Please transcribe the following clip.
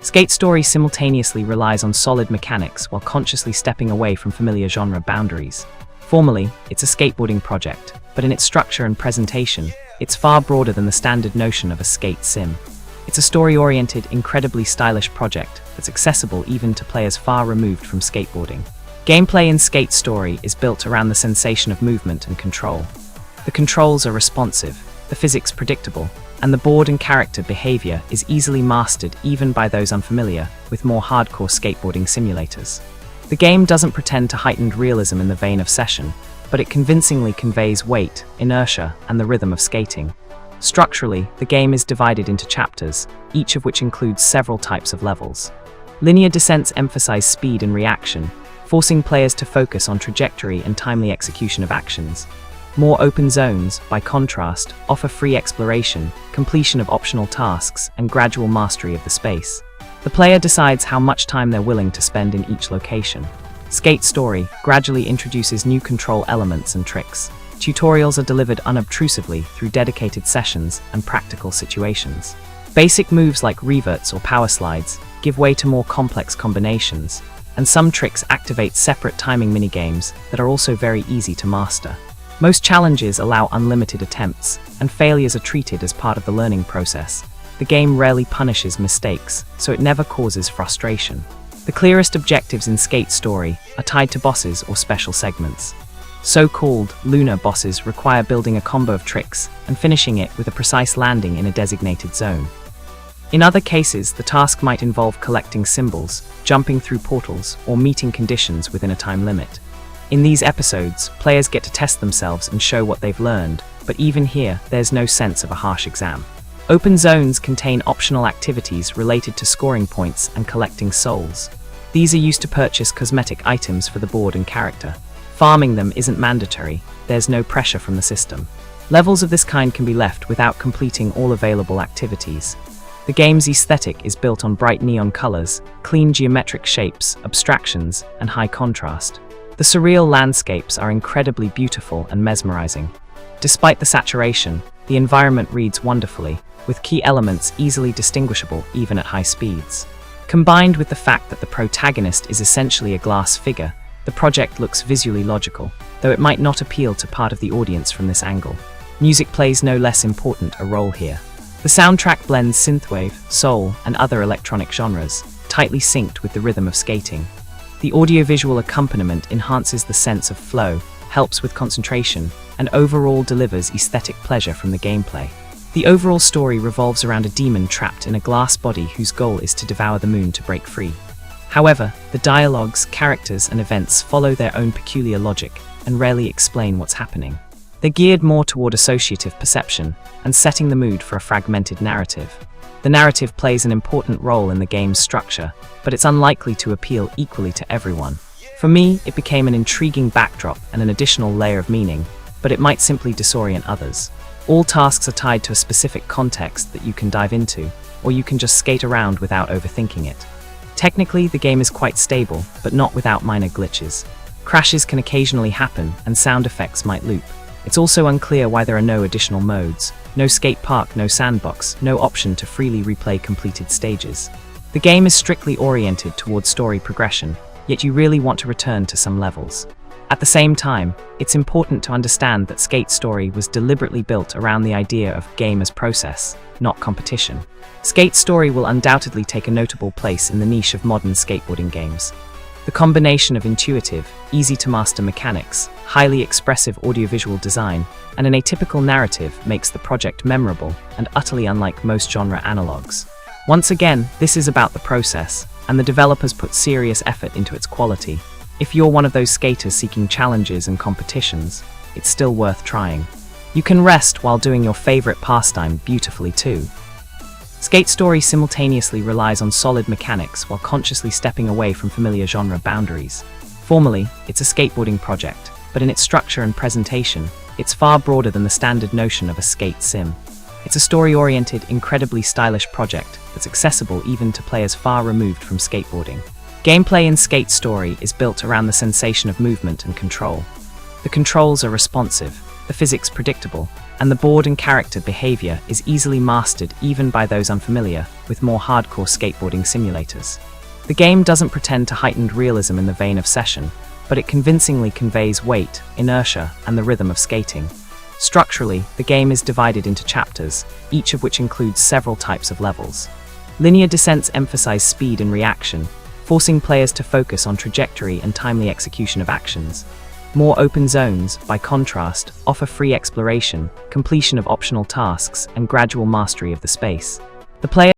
Skate Story simultaneously relies on solid mechanics while consciously stepping away from familiar genre boundaries. Formally, it's a skateboarding project, but in its structure and presentation, it's far broader than the standard notion of a skate sim. It's a story-oriented, incredibly stylish project that's accessible even to players far removed from skateboarding. Gameplay in Skate Story is built around the sensation of movement and control. The controls are responsive, the physics predictable, and the board and character behavior is easily mastered even by those unfamiliar with more hardcore skateboarding simulators. The game doesn't pretend to heightened realism in the vein of Session, but it convincingly conveys weight, inertia, and the rhythm of skating. Structurally, the game is divided into chapters, each of which includes several types of levels. Linear descents emphasize speed and reaction, forcing players to focus on trajectory and timely execution of actions. More open zones, by contrast, offer free exploration, completion of optional tasks, and gradual mastery of the space. The player decides how much time they're willing to spend in each location. Skate Story gradually introduces new control elements and tricks. Tutorials are delivered unobtrusively through dedicated sessions and practical situations. Basic moves like reverts or power slides give way to more complex combinations, and some tricks activate separate timing minigames that are also very easy to master. Most challenges allow unlimited attempts, and failures are treated as part of the learning process. The game rarely punishes mistakes, so it never causes frustration. The clearest objectives in Skate Story are tied to bosses or special segments. So-called lunar bosses require building a combo of tricks and finishing it with a precise landing in a designated zone. In other cases, the task might involve collecting symbols, jumping through portals, or meeting conditions within a time limit. In these episodes, players get to test themselves and show what they've learned, but even here, there's no sense of a harsh exam. Open zones contain optional activities related to scoring points and collecting souls. These are used to purchase cosmetic items for the board and character. Farming them isn't mandatory, there's no pressure from the system. Levels of this kind can be left without completing all available activities. The game's aesthetic is built on bright neon colors, clean geometric shapes, abstractions, and high contrast. The surreal landscapes are incredibly beautiful and mesmerizing. Despite the saturation, the environment reads wonderfully, with key elements easily distinguishable even at high speeds. Combined with the fact that the protagonist is essentially a glass figure, the project looks visually logical, though it might not appeal to part of the audience from this angle. Music plays no less important a role here. The soundtrack blends synthwave, soul, and other electronic genres, tightly synced with the rhythm of skating. The audiovisual accompaniment enhances the sense of flow, helps with concentration, and overall delivers aesthetic pleasure from the gameplay. The overall story revolves around a demon trapped in a glass body whose goal is to devour the moon to break free. However, the dialogues, characters, and events follow their own peculiar logic and rarely explain what's happening. They're geared more toward associative perception and setting the mood for a fragmented narrative. The narrative plays an important role in the game's structure, but it's unlikely to appeal equally to everyone. For me, it became an intriguing backdrop and an additional layer of meaning, but it might simply disorient others. All tasks are tied to a specific context that you can dive into, or you can just skate around without overthinking it. Technically, the game is quite stable, but not without minor glitches. Crashes can occasionally happen, and sound effects might loop. It's also unclear why there are no additional modes, no skate park, no sandbox, no option to freely replay completed stages. The game is strictly oriented towards story progression, yet you really want to return to some levels. At the same time, it's important to understand that Skate Story was deliberately built around the idea of game as process, not competition. Skate Story will undoubtedly take a notable place in the niche of modern skateboarding games. The combination of intuitive, easy-to-master mechanics, highly expressive audiovisual design, and an atypical narrative makes the project memorable and utterly unlike most genre analogs. Once again, this is about the process, and the developers put serious effort into its quality. If you're one of those skaters seeking challenges and competitions, it's still worth trying. You can rest while doing your favorite pastime beautifully too. Skate Story simultaneously relies on solid mechanics while consciously stepping away from familiar genre boundaries. Formally, it's a skateboarding project, but in its structure and presentation, it's far broader than the standard notion of a skate sim. It's a story-oriented, incredibly stylish project that's accessible even to players far removed from skateboarding. Gameplay in Skate Story is built around the sensation of movement and control. The controls are responsive, the physics predictable, and the board and character behavior is easily mastered even by those unfamiliar with more hardcore skateboarding simulators. The game doesn't pretend to heightened realism in the vein of Session, but it convincingly conveys weight, inertia, and the rhythm of skating. Structurally, the game is divided into chapters, each of which includes several types of levels. Linear descents emphasize speed and reaction, forcing players to focus on trajectory and timely execution of actions. More open zones, by contrast, offer free exploration, completion of optional tasks, and gradual mastery of the space. The player